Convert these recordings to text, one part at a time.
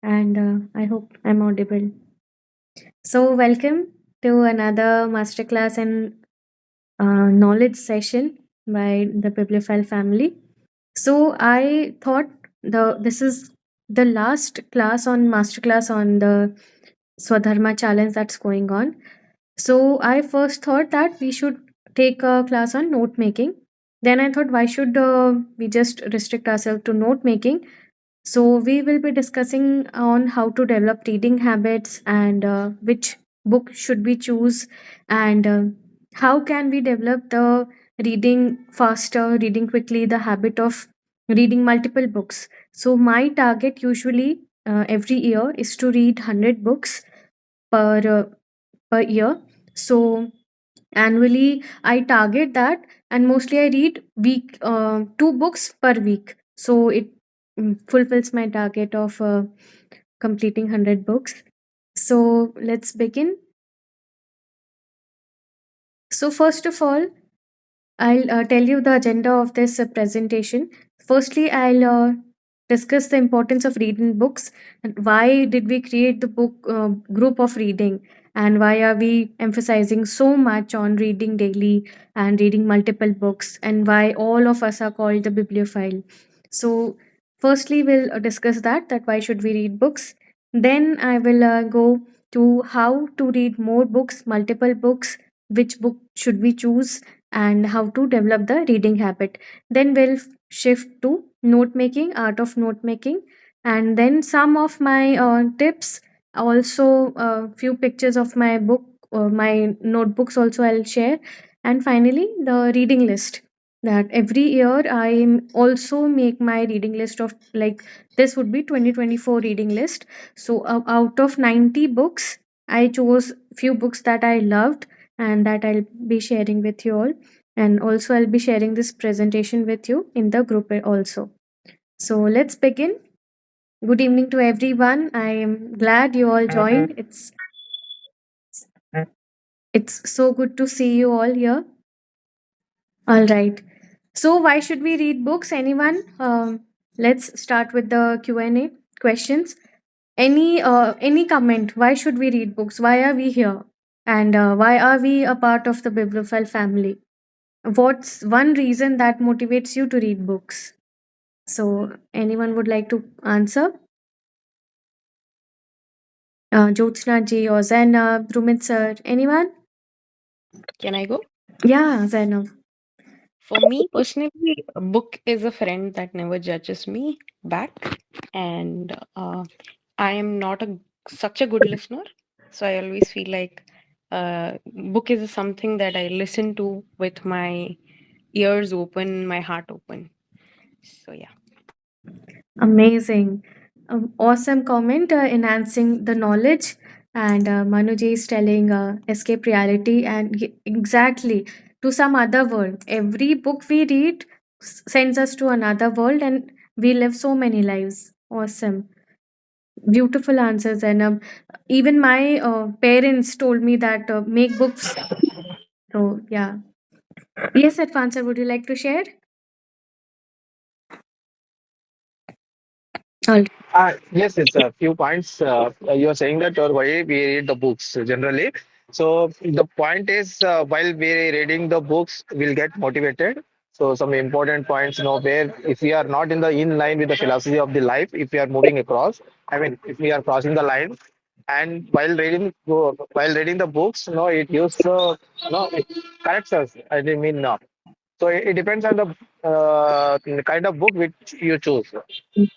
and I hope I'm audible. So, welcome to another masterclass and knowledge session by the Bibliophile family. So, I thought this is the last class on masterclass on the Swadharma challenge that's going on. So, I first thought that we should take a class on note making. Then I thought, why should we just restrict ourselves to note making? So, we will be discussing on how to develop reading habits and which book should we choose and how can we develop the reading faster, reading quickly, the habit of reading multiple books. So, my target usually every year is to read 100 books per per year. So, annually I target that, and mostly I read week 2 books per week, so it fulfills my target of completing 100 books. So let's begin. So first of all, I'll tell you the agenda of this presentation. Firstly, I'll discuss the importance of reading books and why did we create the book group of reading, and why are we emphasizing so much on reading daily and reading multiple books, and why all of us are called the bibliophile. So, firstly, we'll discuss that why should we read books. Then I will go to how to read more books, multiple books, which book should we choose, and how to develop the reading habit. Then we'll shift to note making, art of note making, and then some of my tips. Also, a few pictures of my book, my notebooks. Also, I'll share, and finally, the reading list. That every year I also make my reading list of, like, this would be 2024 reading list. So out of 90 books, I chose few books that I loved and that I'll be sharing with you all. And also, I'll be sharing this presentation with you in the group also. So, let's begin. Good evening to everyone. I am glad you all joined. It's so good to see you all here. All right. So, why should we read books? Anyone? Let's start with the Q&A questions. Any comment? Why should we read books? Why are we here? And why are we a part of the Bibliophile family? What's one reason that motivates you to read books? So, anyone would like to answer? Jyotsna ji or Zainab, Rumit sir, anyone? Can I go? Yeah, Zainab. For me personally, a book is a friend that never judges me back, and I am not a such a good listener, so I always feel like book is something that I listen to with my ears open, my heart open. So yeah. Amazing. Awesome comment, enhancing the knowledge. And Manuj is telling escape reality, and exactly, to some other world. Every book we read sends us to another world, and we live so many lives. Awesome. Beautiful answers. And even my parents told me that make books. So, yeah. Yes, Advancer, would you like to share? All Yes, it's a few points. You're saying that or why we read the books generally. So the point is, while we're reading the books, we'll get motivated. So some important points, where if we are not in line with the philosophy of the life, if we are moving across, I mean, if we are crossing the line, and while reading the books, it gives, it corrects us. I mean, so it depends on the kind of book which you choose.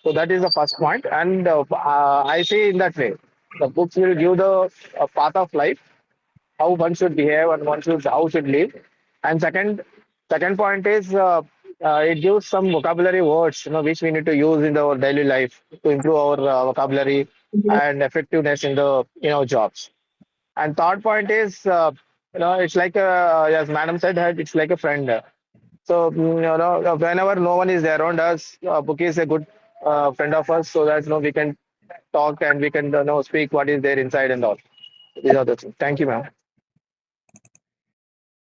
So that is the first point, and I say in that way, the books will give the path of life, how one should behave and one should how should live. And second point is, it gives some vocabulary words, which we need to use in our daily life to improve our vocabulary and effectiveness in the jobs. And third point is, it's like as Madam said, that it's like a friend. So, whenever no one is around us, book is a good friend of us, so that we can talk and we can speak what is there inside and all. These are the things. Thank you, ma'am.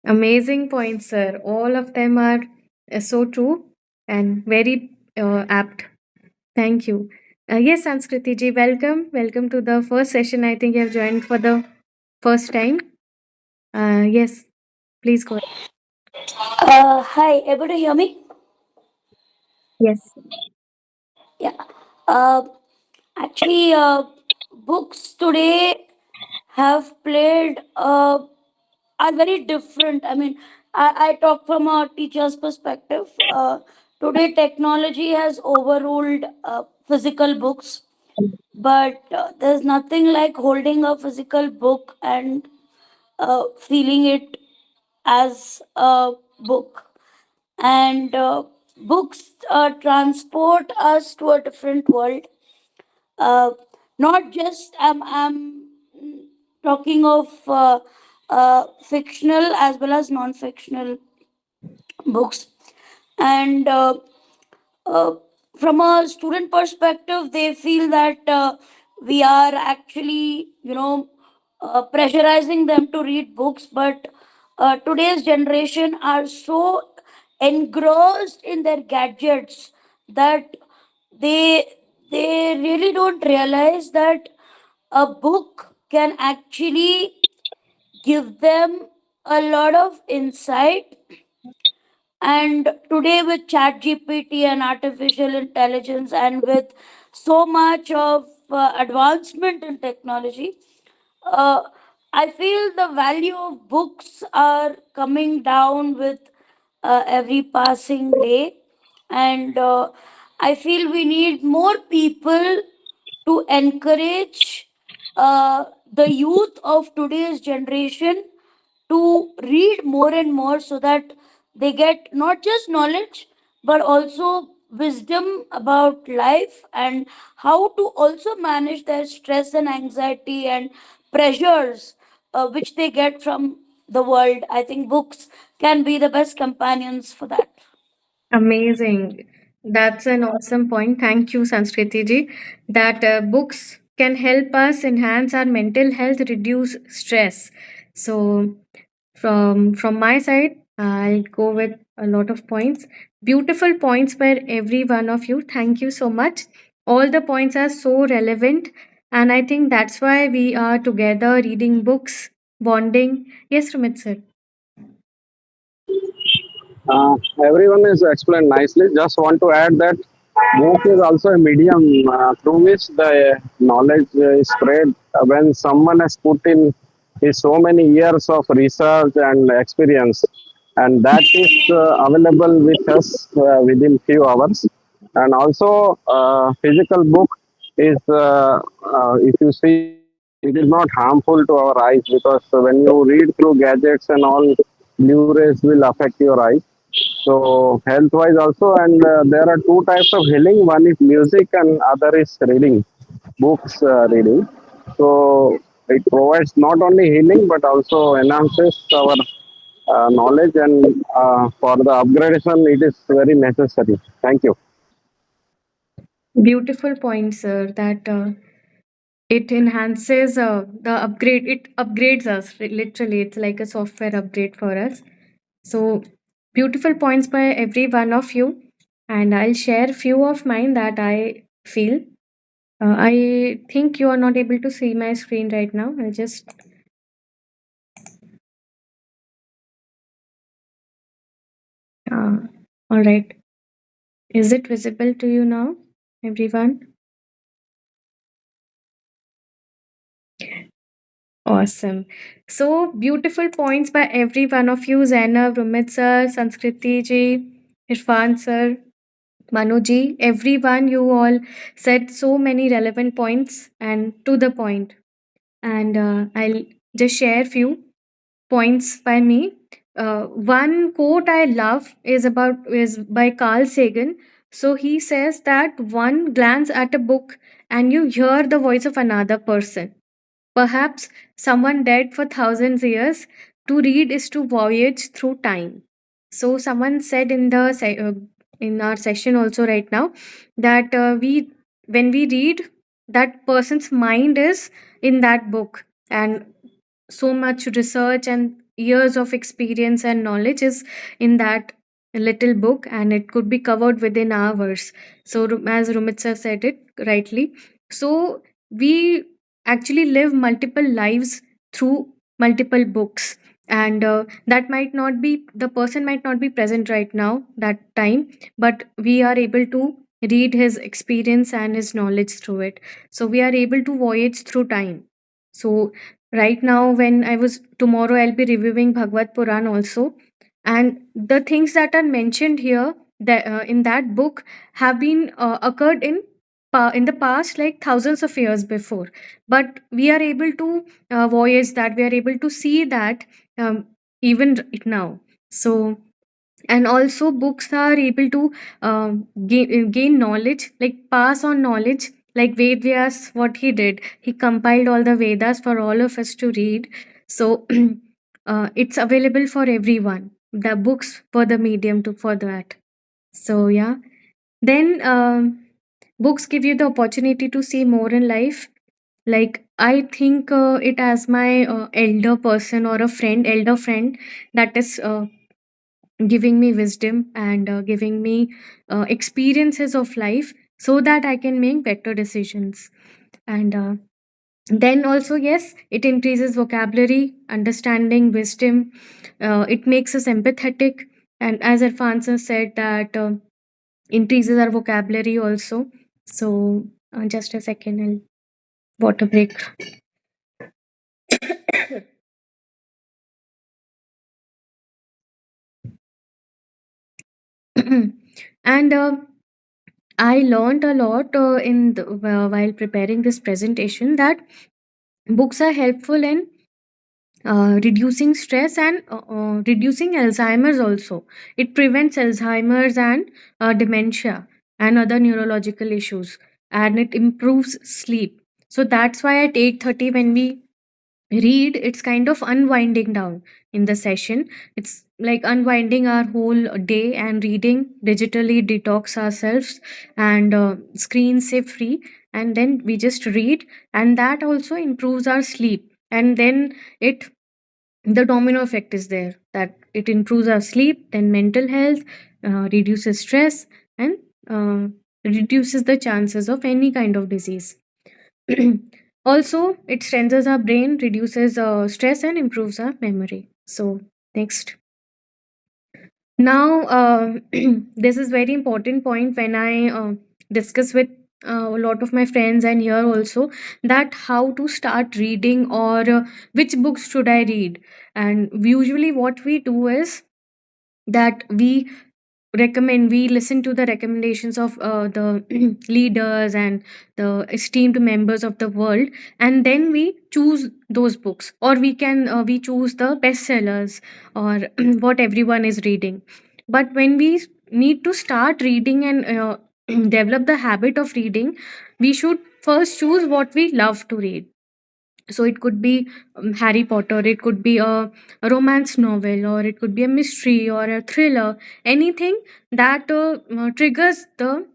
Amazing points, sir. All of them are so true and very apt. Thank you. Yes, Sanskriti ji, welcome. Welcome to the first session. I think you have joined for the first time. Yes, please go ahead. Hi, able to hear me? Yes. Yeah. Uh, actually, books today have played are very different. I mean, I talk from a teacher's perspective. Today, technology has overruled physical books, but there's nothing like holding a physical book and feeling it as a book. And books transport us to a different world. uh, Not just talking of fictional as well as non-fictional books. And uh, from a student perspective, they feel that we are actually, pressurizing them to read books. But today's generation are so engrossed in their gadgets that they they really don't realize that a book can actually give them a lot of insight. And today, with chat gpt and artificial intelligence, and with so much of advancement in technology, uh, I feel the value of books are coming down with every passing day. And I feel we need more people to encourage the youth of today's generation to read more and more, so that they get not just knowledge but also wisdom about life, and how to also manage their stress and anxiety and pressures which they get from the world. I think books can be the best companions for that. Amazing. That's an awesome point. Thank you, Sanskriti ji. That books can help us enhance our mental health, reduce stress. So, from my side, I'll go with a lot of points. Beautiful points by every one of you. Thank you so much. All the points are so relevant, and I think that's why we are together reading books, bonding. Yes, Rumit sir. Uh, Everyone is explained nicely. Just want to add that book is also a medium through which the knowledge is spread. When someone has put in his so many years of research and experience, and that is available with us within few hours. And also, physical book is, if you see, it is not harmful to our eyes, because when you read through gadgets and all, blue rays will affect your eyes. So health wise also, and there are two types of healing. One is music, and other is reading, books reading. So it provides not only healing but also enhances our knowledge, and for the upgradation, it is very necessary. Thank you. Beautiful point, sir. That it enhances the upgrade. It upgrades us. Literally, it's like a software upgrade for us. So beautiful points by every one of you, and I'll share few of mine that I feel. I think you are not able to see my screen right now. I'll just. Uh, all right. Is it visible to you now, everyone? Awesome. So beautiful points by every one of you, Zainab, Rumit sir, Sanskriti ji, Irfan sir, Manu ji, everyone, you all said so many relevant points and to the point. And I'll just share few points by me. One quote I love is by Carl Sagan. So he says that one glance at a book and you hear the voice of another person. Perhaps someone dead for thousands years. To read is to voyage through time. So someone said in our session also right now that we when we read, that person's mind is in that book, and so much research and years of experience and knowledge is in that little book, and it could be covered within hours. So, as Rumitsa said it rightly, so we actually live multiple lives through multiple books, and that might not be, the person might not be present right now that time, but we are able to read his experience and his knowledge through it. So we are able to voyage through time. So right now, when I was, tomorrow I'll be reviewing Bhagavad Puran also, and the things that are mentioned here, that in that book, have been occurred in the past, like thousands of years before, but we are able to voyage that, we are able to see that, even right now. So, and also books are able to gain knowledge, like pass on knowledge, like Ved Vyas, what he did, he compiled all the Vedas for all of us to read. So it's available for everyone, the books for the medium to for that. So yeah, then books give you the opportunity to see more in life. Like I think it as my elder person or a friend, elder friend, that is giving me wisdom and giving me experiences of life, so that I can make better decisions. And then also, yes, it increases vocabulary, understanding, wisdom. It makes us empathetic, and as Alfonso said, that increases our vocabulary also. So just a second, I'll water break. And I learned a lot while preparing this presentation, that books are helpful in reducing stress and reducing Alzheimer's also. It prevents Alzheimer's and dementia and other neurological issues, and it improves sleep. So that's why at 8:30 when we read, it's kind of unwinding down in the session. It's like unwinding our whole day, and reading digitally detox ourselves, and screen safe free, and then we just read, and that also improves our sleep. And then it, the domino effect is there, that it improves our sleep, then mental health, reduces stress, and uh, reduces the chances of any kind of disease. Also, it strengthens our brain, reduces stress, and improves our memory. So, next. Now, this is very important point when I discuss with a lot of my friends and here also, that how to start reading, or which books should I read. And usually, what we do is that we listen to the recommendations of the leaders and the esteemed members of the world, and then we choose those books, or we choose the bestsellers, or what everyone is reading. But when we need to start reading and develop the habit of reading, we should first choose what we love to read. So it could be Harry Potter, it could be a romance novel, or it could be a mystery or a thriller, anything that triggers the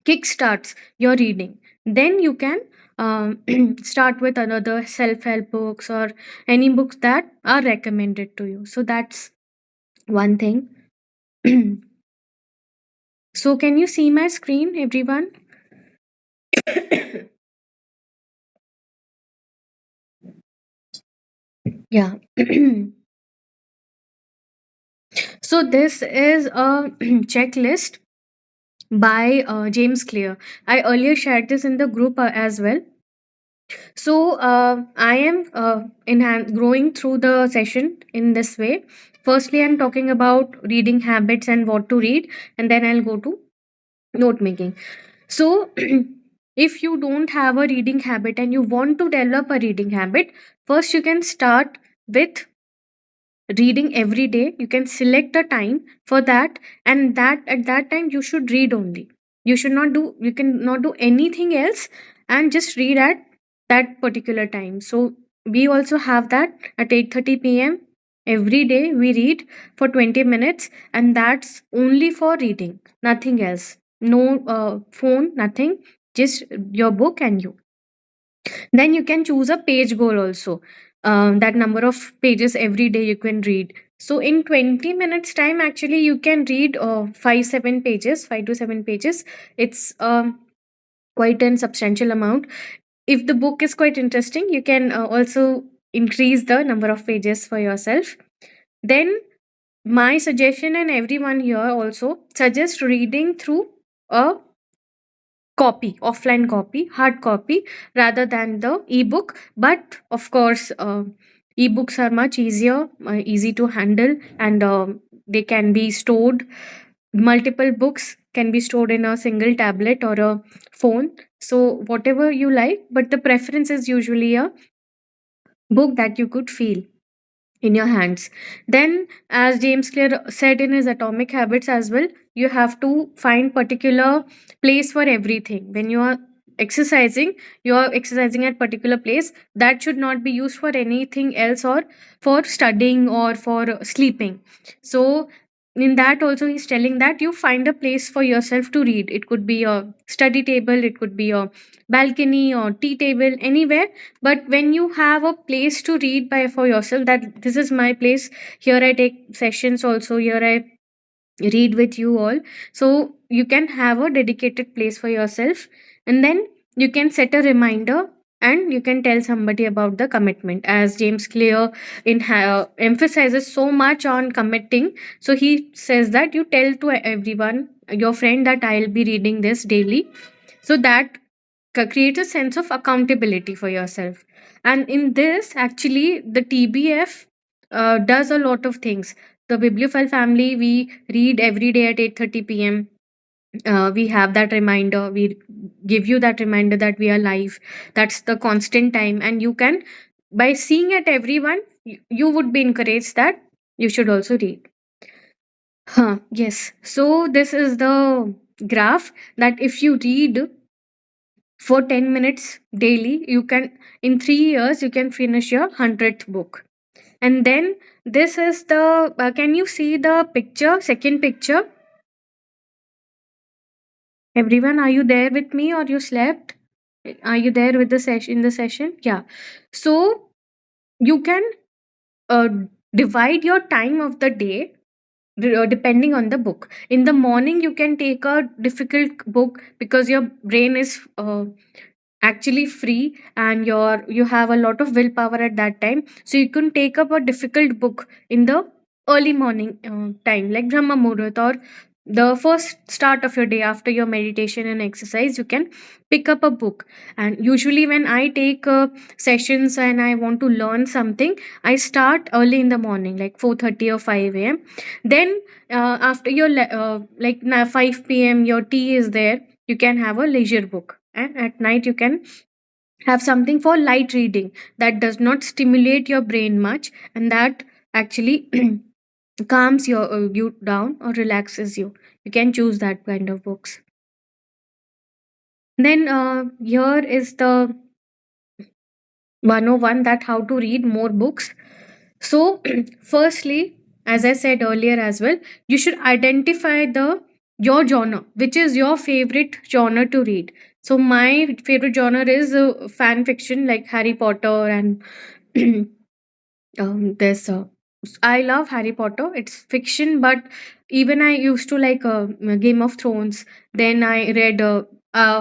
kickstarts your reading. Then you can start with another self-help books, or any books that are recommended to you. So that's one thing. So can you see my screen, everyone? Yeah. So this is a checklist by James Clear. I earlier shared this in the group as well. So I am growing through the session in this way. Firstly, I'm talking about reading habits and what to read, and then I'll go to note making. So, if you don't have a reading habit and you want to develop a reading habit, first you can start with reading every day. You can select a time for that, and that at that time you should read only. You cannot do anything else, and just read at that particular time. So we also have that at 8:30 p.m. every day we read for 20 minutes, and that's only for reading, nothing else. No phone, nothing, just your book and you. Then you can choose a page goal also. That number of pages every day you can read. So in 20 minutes time, actually you can read 5 to 7 pages. It's quite an substantial amount. If the book is quite interesting, you can also increase the number of pages for yourself. Then my suggestion, and everyone here also suggest reading through a copy, offline copy, hard copy, rather than the ebook. But of course, ebooks are much easier, easy to handle, and they can be stored. Multiple books can be stored in a single tablet or a phone. So whatever you like, but the preference is usually a book that you could feel in your hands. Then, as James Clear said in his Atomic Habits as well, you have to find particular place for everything. When you are exercising at particular place that should not be used for anything else, or for studying or for sleeping. So in that also he's telling that you find a place for yourself to read. It could be a study table, it could be a balcony or tea table, anywhere. But when you have a place to read by for yourself, that this is my place, here I take sessions, also here I read with you all. So you can have a dedicated place for yourself, and then you can set a reminder, and you can tell somebody about the commitment. As James Clear emphasizes so much on committing, so he says that you tell to everyone, your friend, that I'll be reading this daily. So that create a sense of accountability for yourself. And in this, actually, the TBF does a lot of things. The Bibliophile family, we read every day at 8:30 p.m. We have that reminder. We give you that reminder that we are live. That's the constant time, and you can, by seeing it everyone, you would be encouraged that you should also read. Yes. So this is the graph that if you read for 10 minutes daily, you can, in 3 years you can finish your 100th book. And then this is the can you see the picture, second picture? Everyone, are you there with me, or you slept? Are you there with the session, in the session? Yeah. So you can uh, divide your time of the day depending on the book. In the morning you can take a difficult book, because your brain is actually free, and you have a lot of willpower at that time, so you can take up a difficult book in the early morning time, like Brahma Muhurat, or the first start of your day after your meditation and exercise. You can pick up a book. And usually when I take sessions and I want to learn something, I start early in the morning, like 4:30 or 5 a.m. Then after your 5 p.m, your tea is there, you can have a leisure book, and at night you can have something for light reading that does not stimulate your brain much, and that actually calms you down or relaxes you. You can choose that kind of books. Then here is the 101, that how to read more books. So firstly, as I said earlier as well, you should identify the your genre, which is your favorite genre to read. So my favorite genre is fan fiction, like Harry Potter, and there's I love Harry Potter. It's fiction, but even I used to like Game of Thrones. Then I read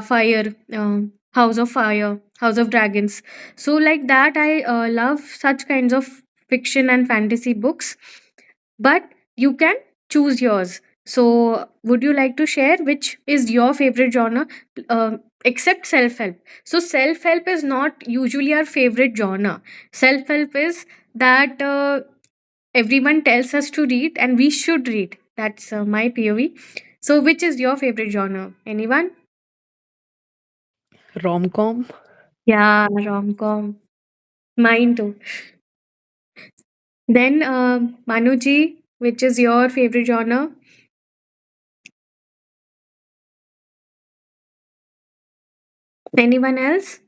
Fire, House of Fire, House of Dragons. So like that, I love such kinds of fiction and fantasy books. But you can choose yours. So would you like to share which is your favorite genre? Except self help. So self help is not usually our favorite genre. Self help is that everyone tells us to read and we should read. That's my POV. So, which is your favorite genre? Anyone? Rom com. Yeah, rom com. Mine too. Then, Manuji, which is your favorite genre? Anyone else?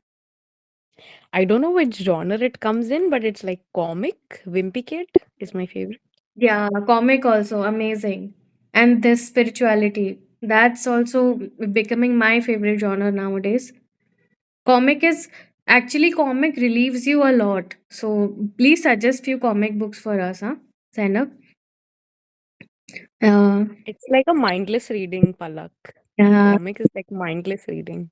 I don't know which genre it comes in, but it's like comic. Wimpy Kid is my favorite. Yeah, comic also amazing. And this spirituality. That's also becoming my favorite genre nowadays. Comic relieves you a lot. So please suggest few comic books for us, huh? Zainab? Uh, It's like a mindless reading, Palak. uh, Comic is like mindless reading.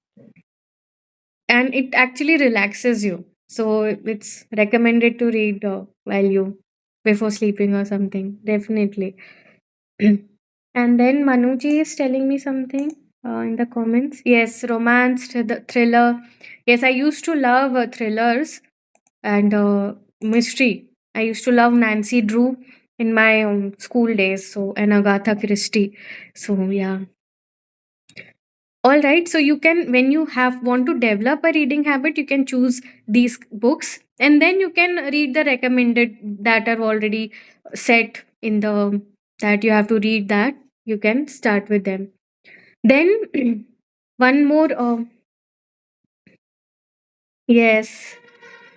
and it actually relaxes you. So it's recommended to read while you before sleeping or something. Definitely. And then Manuji is telling me something in the comments. Yes, romance, thriller. Yes, I used to love thrillers and mystery. I used to love Nancy Drew in my school days. So, and Agatha Christie. So, yeah. All right. So you can, when you have want to develop a reading habit, you can choose these books, and then you can read the recommended that are already set in the that you have to read that. You can start with them. Then one more. Yes,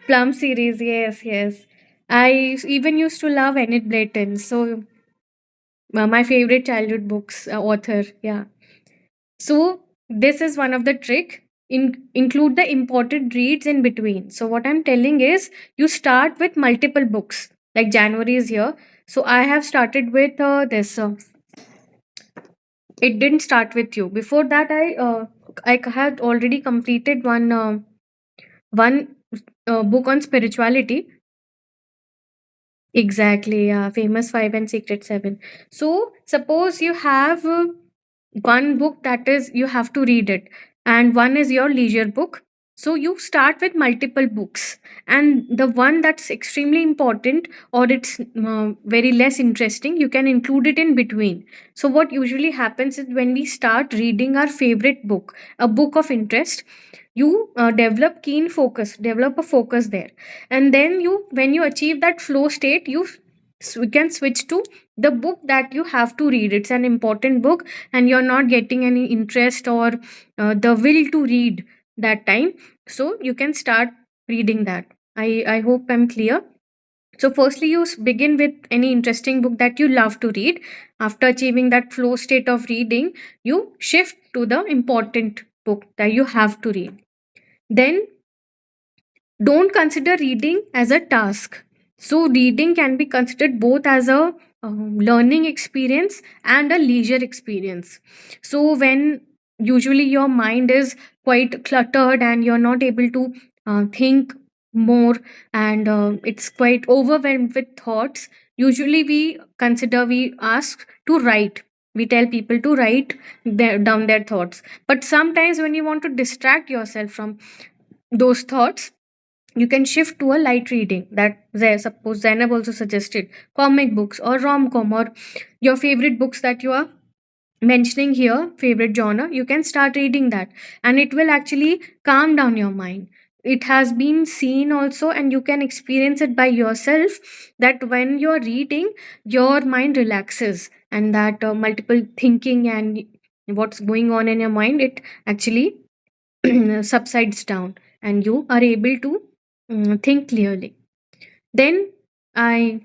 Plum series. Yes, yes. I even used to love Enid Blyton. So my favorite childhood books author. Yeah. So this is one of the trick. Include the important reads in between. So what I'm telling is you start with multiple books. Like January is here. So I have started with this. It didn't start with you. Before that, I had already completed one book on spirituality. Exactly, yeah. Famous Five and Secret Seven. So suppose you have one book that is you have to read it, and one is your leisure book. So you start with multiple books, and the one that's extremely important or it's very less interesting, you can include it in between. So what usually happens is when we start reading our favorite book, a book of interest, you develop keen focus, develop a focus there, and then you when you achieve that flow state, we can switch to the book that you have to read. It's an important book and you're not getting any interest or the will to read that time, so you can start reading that. I hope I'm clear. So firstly you begin with any interesting book that you love to read. After achieving that flow state of reading, you shift to the important book that you have to read. Then don't consider reading as a task. So, reading can be considered both as a learning experience and a leisure experience. So, when usually your mind is quite cluttered and you're not able to think more, and it's quite overwhelmed with thoughts, usually we ask to write. We tell people to write down their thoughts. But sometimes when you want to distract yourself from those thoughts, you can shift to a light reading that suppose Zainab also suggested comic books or rom-com or your favorite books that you are mentioning here, favorite genre. You can start reading that, and it will actually calm down your mind. It has been seen also, and you can experience it by yourself, that when you're reading, your mind relaxes, and that multiple thinking and what's going on in your mind, it actually subsides down, and you are able to think clearly. Then I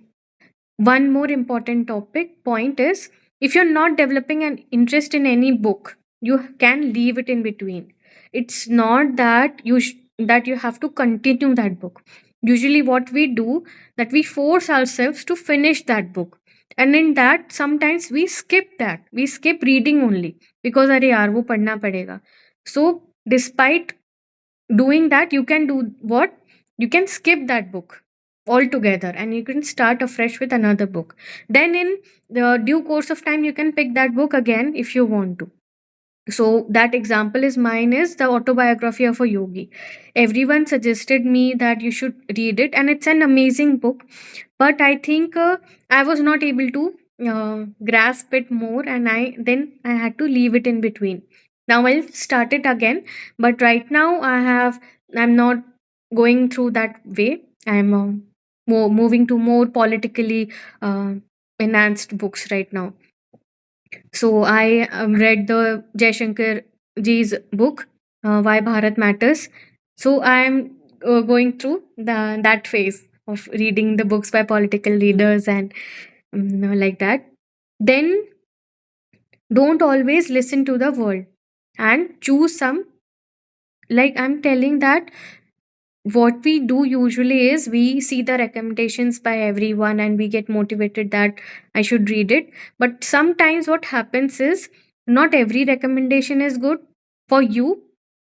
one more important topic point is, if you're not developing an interest in any book, you can leave it in between. It's not that that you have to continue that book. Usually what we do, that we force ourselves to finish that book, and in that sometimes we skip reading only because अरे यार वो पढ़ना पड़ेगा. So despite doing that, you can do what, you can skip that book altogether and you can start afresh with another book. Then in the due course of time, you can pick that book again if you want to. So that example is mine is the autobiography of a yogi. Everyone suggested me that you should read it, and it's an amazing book, but I think I was not able to grasp it more, and I had to leave it in between. Now I'll start it again, but right now I'm not going through that way. I'm moving to more politically uh, enhanced books right now. So I read the Jaishankar ji's book, Why Bharat Matters. So I am going through that phase of reading the books by political leaders and like that. Then don't always listen to the world and choose some. Like I'm telling that what we do usually is we see the recommendations by everyone and we get motivated that I should read it. But sometimes what happens is not every recommendation is good for you,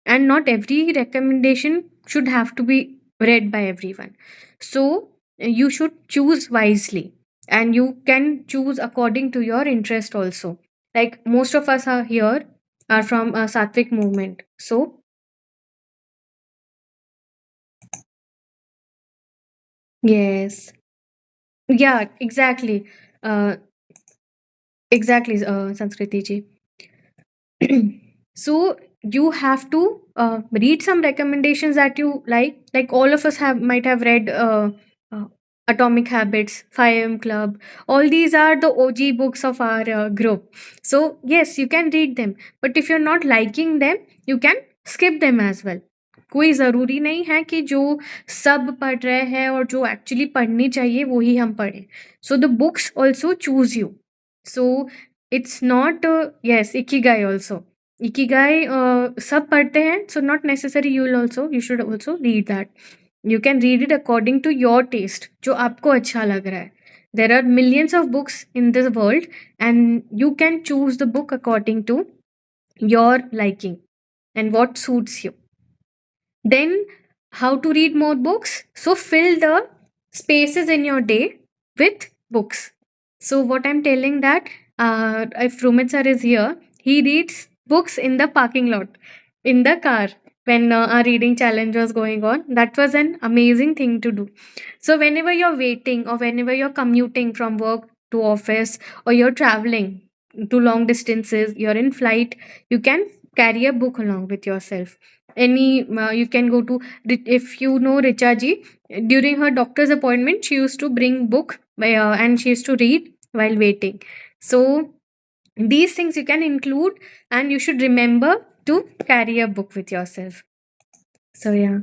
and not every recommendation should have to be read by everyone. So you should choose wisely, and you can choose according to your interest also. Like most of us are here are from a Sattvic movement. So yes. Yeah, exactly. Uh, exactly, Sanskriti ji. So you have to read some recommendations that you like. Like all of us have might have read uh, Atomic Habits, 5 Club. All these are the OG books of our group. So yes, you can read them. But if you're not liking them, you can skip them as well. कोई ज़रूरी नहीं है कि जो सब पढ़ रहे हैं और जो एक्चुअली पढ़नी चाहिए वो ही हम पढ़ें. So the books also choose you. So it's not yes, ikigai also. Ikigai सब पढ़ते हैं, so not necessary you will also you should also read that. You can read it according to your taste, जो आपको अच्छा लग रहा है. There are millions of books in this world, and you can choose the book according to your liking and what suits you. Then, how to read more books? So, fill the spaces in your day with books. So, what I'm telling that if Rumit sir is here, he reads books in the parking lot, in the car when our reading challenge was going on. That was an amazing thing to do. So, whenever you're waiting or whenever you're commuting from work to office or you're traveling to long distances, you're in flight, you can carry a book along with yourself. Any you can go to if you know Richa ji, during her doctor's appointment she used to bring book and she used to read while waiting. So these things you can include, and you should remember to carry a book with yourself. So yeah,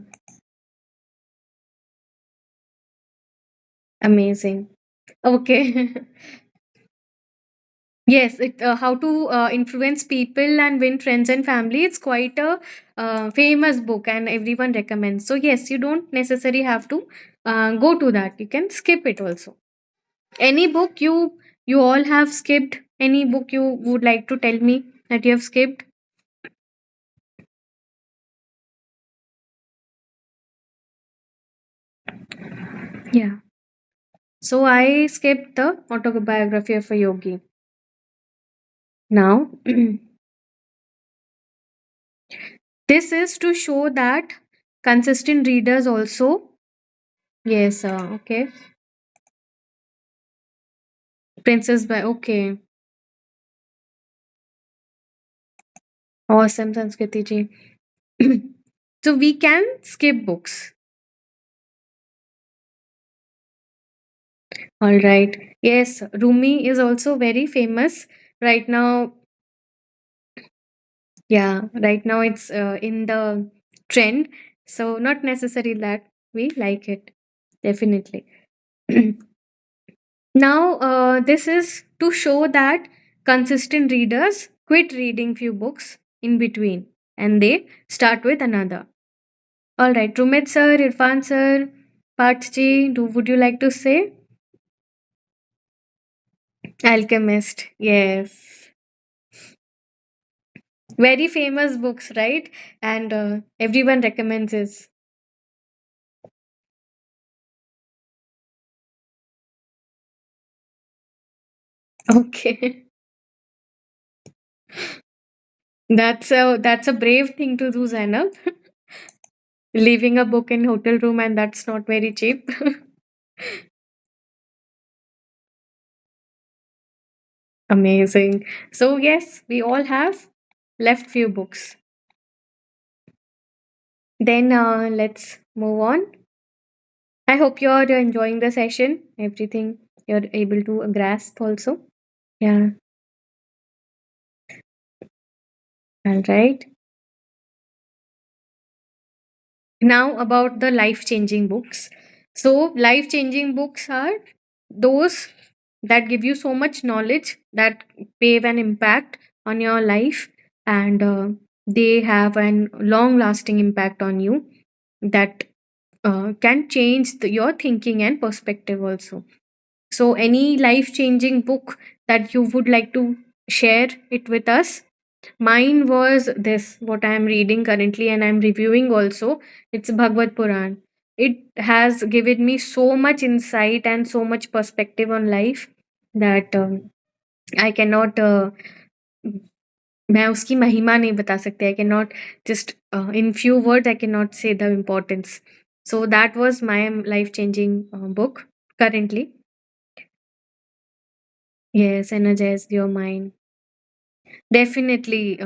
amazing. Okay. Yes, how to influence people and win friends and family. It's quite a famous book, and everyone recommends. So yes, you don't necessarily have to go to that. You can skip it also. Any book you all have skipped? Any book you would like to tell me that you have skipped? Yeah. So I skipped the autobiography of a yogi. Now, this is to show that consistent readers also. Yes. Okay. Princess by okay. Awesome, Sanskriti ji. So we can skip books. All right. Yes, Rumi is also very famous right now. Yeah, right now it's in the trend. So not necessary that we like it. Definitely. Now, this is to show that consistent readers quit reading few books in between and they start with another. All right, Rumit sir, Irfan sir, Partji, would you like to say? Alchemist, yes. Very famous books, right? And everyone recommends this. Okay. That's a brave thing to do, Zainab. Leaving a book in hotel room, and that's not very cheap. Amazing. So yes, we all have left few books. Then let's move on. I hope you're enjoying the session. Everything you're able to grasp also. Yeah. All right. Now about the life changing books. So life changing books are those that give you so much knowledge that pave an impact on your life, and they have an long lasting impact on you, that can change your thinking and perspective also. So, any life changing book that you would like to share it with us? Mine was this, what I am reading currently and I'm reviewing also. It's Bhagavad Puran. It has given me so much insight and so much perspective on life that I cannot मैं उसकी महिमा नहीं बता सकती. I cannot just in few words I cannot say the importance. So that was my life changing book currently. Yes, energize your mind. Definitely,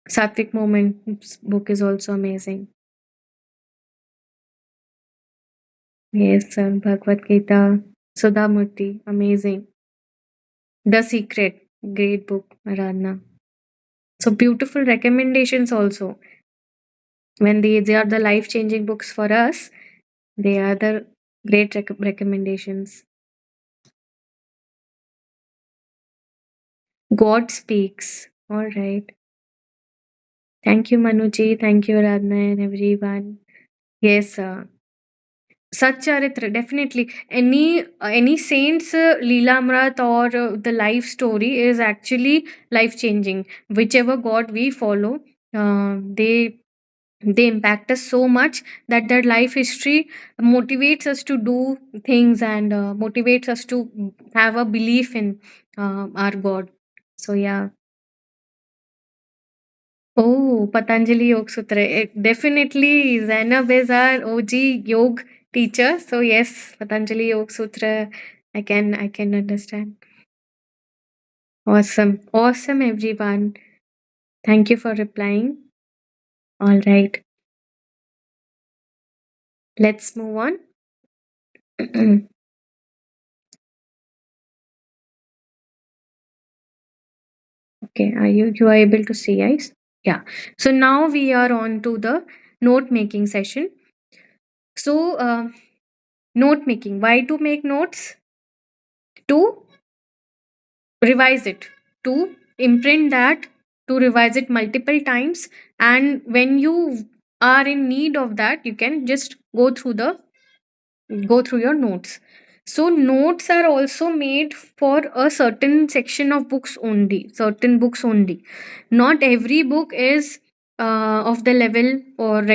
Sattvic Moments book is also amazing. Yes, sir. Bhagavad Gita, Sudha Murthy, amazing. The Secret, great book, Aradhana. So beautiful recommendations also. When they are the life changing books for us, they are the great recommendations. God speaks. All right. Thank you, Manuji. Thank you, Aradhana, and everyone. Yes, Satcharitra, definitely. Any saint's Leelamrit or the life story is actually life changing. Whichever god we follow, they impact us so much that their life history motivates us to do things and motivates us to have a belief in our god. So yeah. Oh, Patanjali Yoga Sutra. Definitely, Zainab is our OG yoga teacher. So yes, Patanjali Yoga Sutra. I can understand. Awesome, awesome, everyone. Thank you for replying. All right, let's move on. Okay, are able to see, guys? Yeah. So now we are on to the note making session. So note making. Why to make notes? To revise it, to imprint that, to revise it multiple times, and when you are in need of that, you can just go through your notes. So notes are also made for a certain section of books only, certain books only. Not every book is of the level or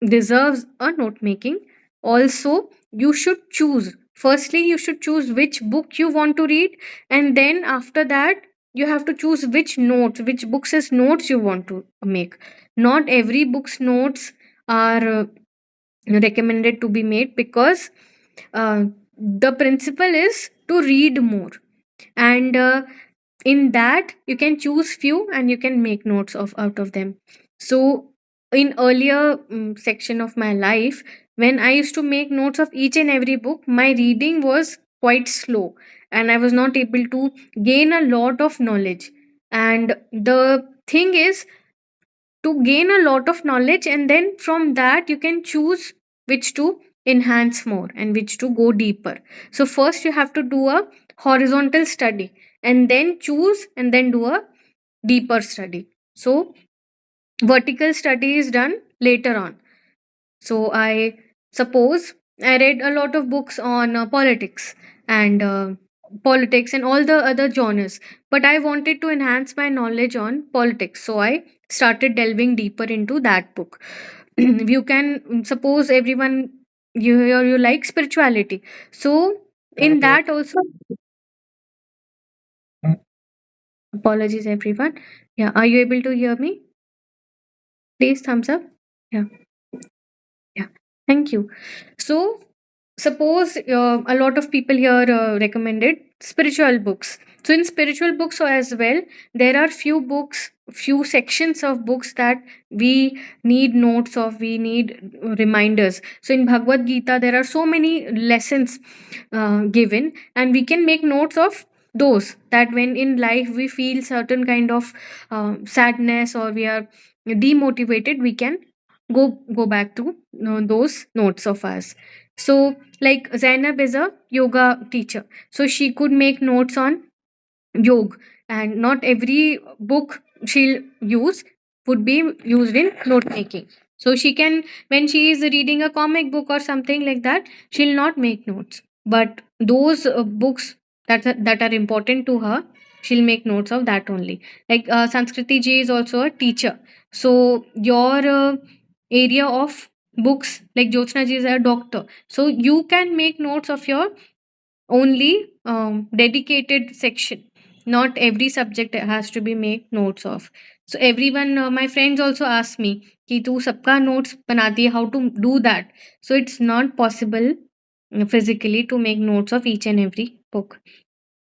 deserves a note making. Also, you should choose. Firstly, you should choose which book you want to read, and then after that, you have to choose which books as notes you want to make. Not every book's notes are recommended to be made because the principle is to read more, and in that you can choose few and you can make notes of out of them. So in earlier section of my life, when I used to make notes of each and every book, my reading was quite slow and I was not able to gain a lot of knowledge. And the thing is to gain a lot of knowledge, and then from that you can choose which to enhance more and which to go deeper. So first you have to do a horizontal study and then choose and then do a deeper study. So vertical study is done later on. So I suppose I read a lot of books on politics and all the other genres, but I wanted to enhance my knowledge on politics. So I started delving deeper into that book. You can suppose everyone you like spirituality. So in that also, apologies everyone. Yeah, are you able to hear me? Please thumbs up. Yeah. Yeah, thank you. So, suppose a lot of people here recommended spiritual books. So, in spiritual books as well, there are few books, few sections of books that we need notes of, we need reminders. So, in Bhagavad Gita, there are so many lessons given, and we can make notes of those, that when in life we feel certain kind of sadness or we are demotivated, we can go back to those notes of us. So like Zainab is a yoga teacher, so she could make notes on yoga, and not every book she'll use would be used in note making. So she can, when she is reading a comic book or something like that, she'll not make notes. But those books that are important to her, she'll make notes of that only. Like Sanskriti ji is also a teacher. So your area of books, like Jyotsna ji is a doctor. So you can make notes of your only dedicated section. Not every subject has to be make notes of. So everyone, my friends also ask me कि तू सबका notes बनाती है, how to do that? So it's not possible physically to make notes of each and every book.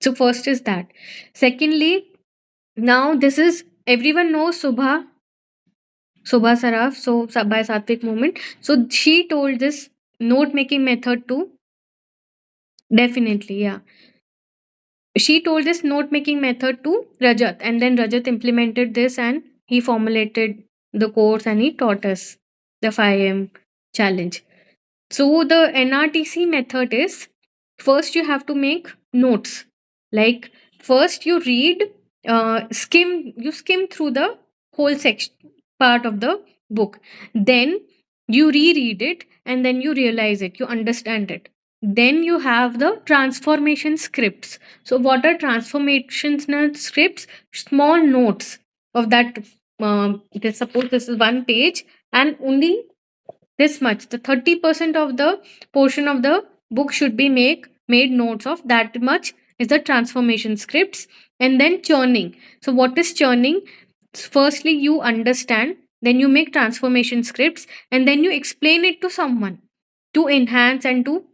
So first is that. Secondly, now this is, everyone knows Subha Saraf, so by Satvik Movement. So she told this note making method to, definitely, yeah. She told this note making method to Rajat, and then Rajat implemented this and he formulated the course and he taught us the 5M challenge. So the NRTC method is, first you have to make notes. Like first you read, you skim through the whole section part of the book. Then you reread it and then you realize it, you understand it. Then you have the transformation scripts. So what are transformation scripts? Small notes of that. Suppose this is one page and only this much, the 30% of the portion of the book should be made notes of. That much is the transformation scripts. And then churning. So what is churning? Firstly you understand, then you make transformation scripts, and then you explain it to someone to enhance and to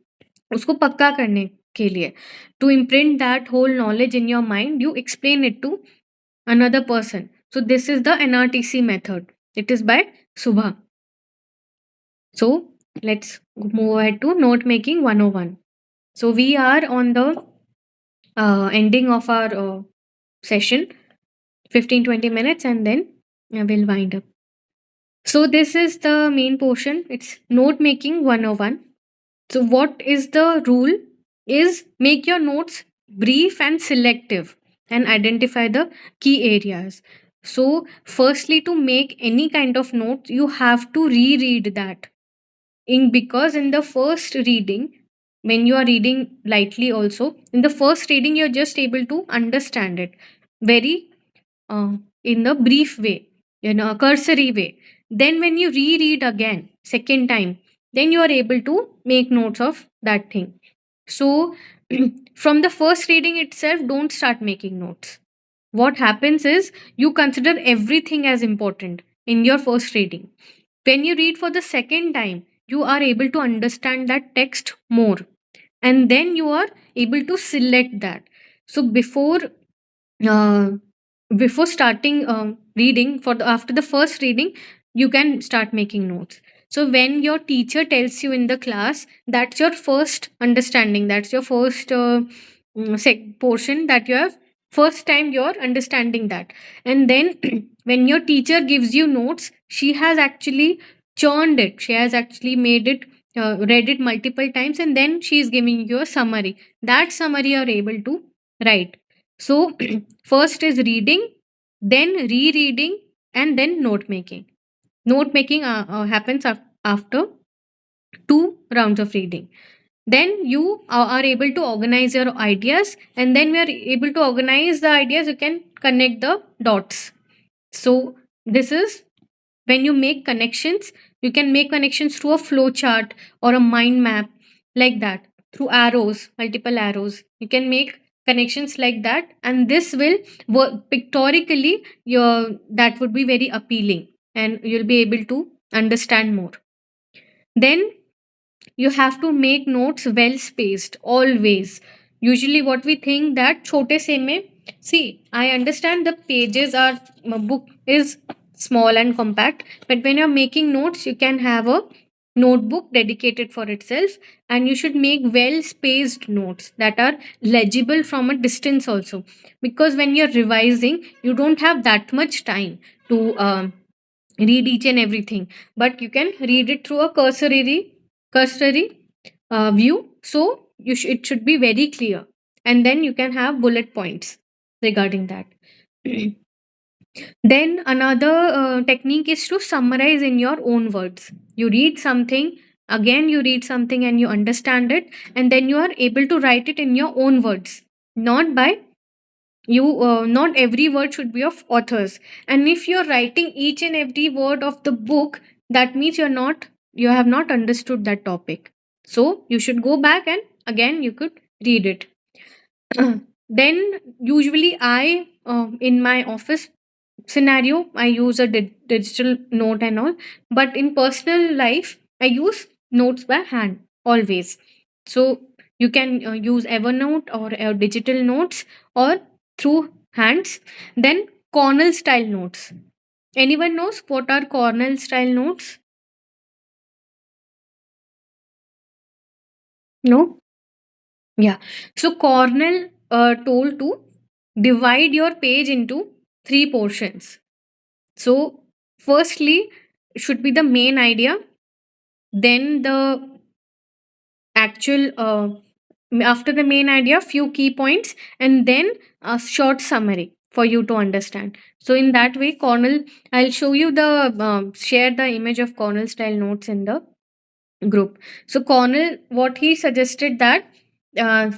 उसको पक्का करने के लिए, to imprint that whole knowledge in your mind, you explain it to another person. So this is the NRTC method. It is by Subha. So let's move ahead to note making 101. So we are on the ending of our session, 15-20 minutes, and then we'll wind up. So this is the main portion. It's note making 101. So what is the rule? Is make your notes brief and selective and identify the key areas. So firstly, to make any kind of notes, you have to reread that. Because in the first reading, when you are reading lightly also, in the first reading you're just able to understand it very in a brief way, in a cursory way. Then when you reread again second time, then you are able to make notes of that thing. So from the first reading itself, don't start making notes. What happens is you consider everything as important in your first reading. When you read for the second time, you are able to understand that text more, and then you are able to select that. So uh, before starting reading, after the first reading, you can start making notes. So when your teacher tells you in the class, that's your first understanding, that's your first portion that you have, first time you're understanding that. And then when your teacher gives you notes, she has actually churned it, she has actually made it, read it multiple times, and then she is giving you a summary. That summary you are able to write. So first is reading, then rereading, and then note making. Note making happens after 2 rounds of reading. Then you are able to organize your ideas, and then we are able to organize the ideas, you can connect the dots. So this is when you make connections. You can make connections through a flow chart or a mind map, like that, through arrows, multiple arrows. You can make connections like that, and this will work pictorically. That would be very appealing, and you'll be able to understand more. Then you have to make notes well spaced always. Usually what we think that chote se mein, see, I understand the pages are, book is small and compact, but when you're making notes, you can have a notebook dedicated for itself, and you should make well spaced notes that are legible from a distance also, because when you're revising, you don't have that much time to read each and everything, but you can read it through a cursory view. So it should be very clear, and then you can have bullet points regarding that. Then another technique is to summarize in your own words. You read something, again you read something and you understand it, and then you are able to write it in your own words, not by you. Not every word should be of authors, and if you're writing each and every word of the book, that means you have not understood that topic. So you should go back and again you could read it. Then usually I in my office scenario I use a digital note and all, but in personal life I use notes by hand always. So you can use Evernote or digital notes or through hands. Then Cornell style notes. Anyone knows what are Cornell style notes? No. Yeah. So Cornell told to divide your page into three portions. So firstly should be the main idea, then the actual after the main idea few key points, and then a short summary for you to understand. So in that way Cornell, I'll show you the share the image of Cornell style notes in the group. So Cornell, what he suggested that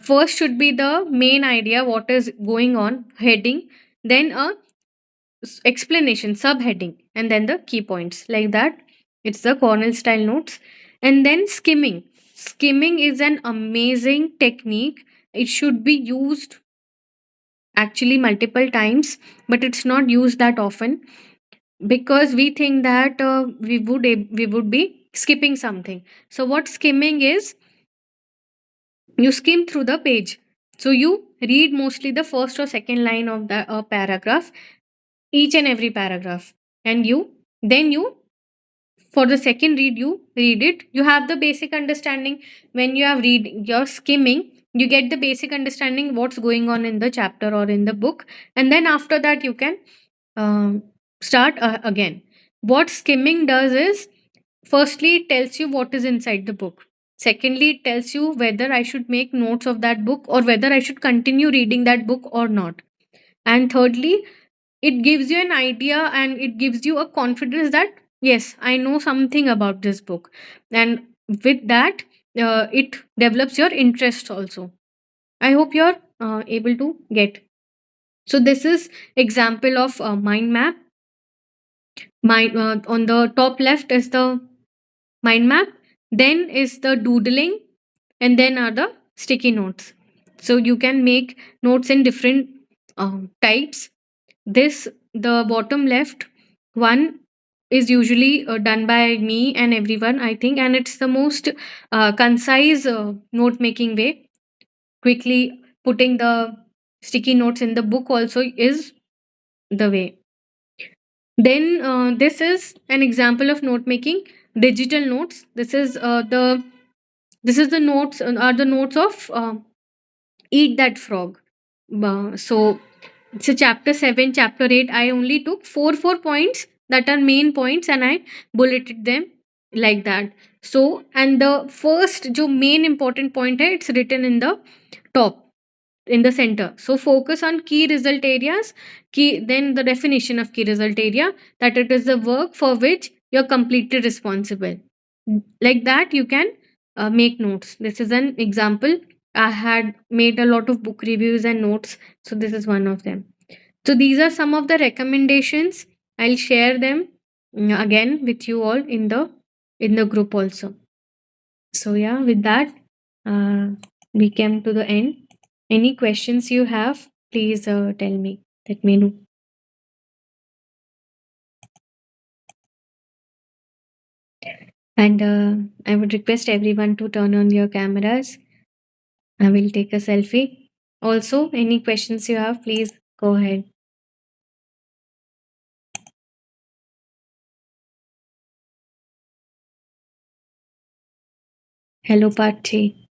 first should be the main idea, what is going on, heading, then a explanation subheading, and then the key points, like that. It's the Cornell style notes. And then skimming is an amazing technique. It should be used actually multiple times, but it's not used that often because we think that we would be skipping something. So what skimming is, you skim through the page. So you read mostly the first or second line of the paragraph, each and every paragraph, and you for the second read you read it, you have the basic understanding. When you have read, you're skimming, you get the basic understanding what's going on in the chapter or in the book, and then after that you can um, start again. What skimming does is, firstly it tells you what is inside the book, secondly it tells you whether I should make notes of that book or whether I should continue reading that book or not, and thirdly it gives you an idea and it gives you a confidence that yes, I know something about this book. And with that it develops your interest also. I hope you're able to get. So this is example of mind map. On the top left is the mind map, then is the doodling, and then are the sticky notes. So you can make notes in different types. This, the bottom left one, is usually done by me and everyone, I think, and it's the most concise note making way. Quickly putting the sticky notes in the book also is the way. Then this is an example of note making, digital notes. This is the notes are the notes of Eat That Frog. So it's a chapter 7, chapter 8. I only took four points that are main points and I bulleted them like that. So, and the first जो main important point है, it's written in the top, in the center. So focus on key result areas. Key, then the definition of key result area, that it is the work for which you're completely responsible. Like that you can make notes. This is an example. I had made a lot of book reviews and notes, so this is one of them. So these are some of the recommendations. I'll share them again with you all in the group also. So yeah, with that, we came to the end. Any questions you have, please tell me. Let me know. And I would request everyone to turn on your cameras. I will take a selfie. Also, any questions you have, please go ahead. Hello, Pachi.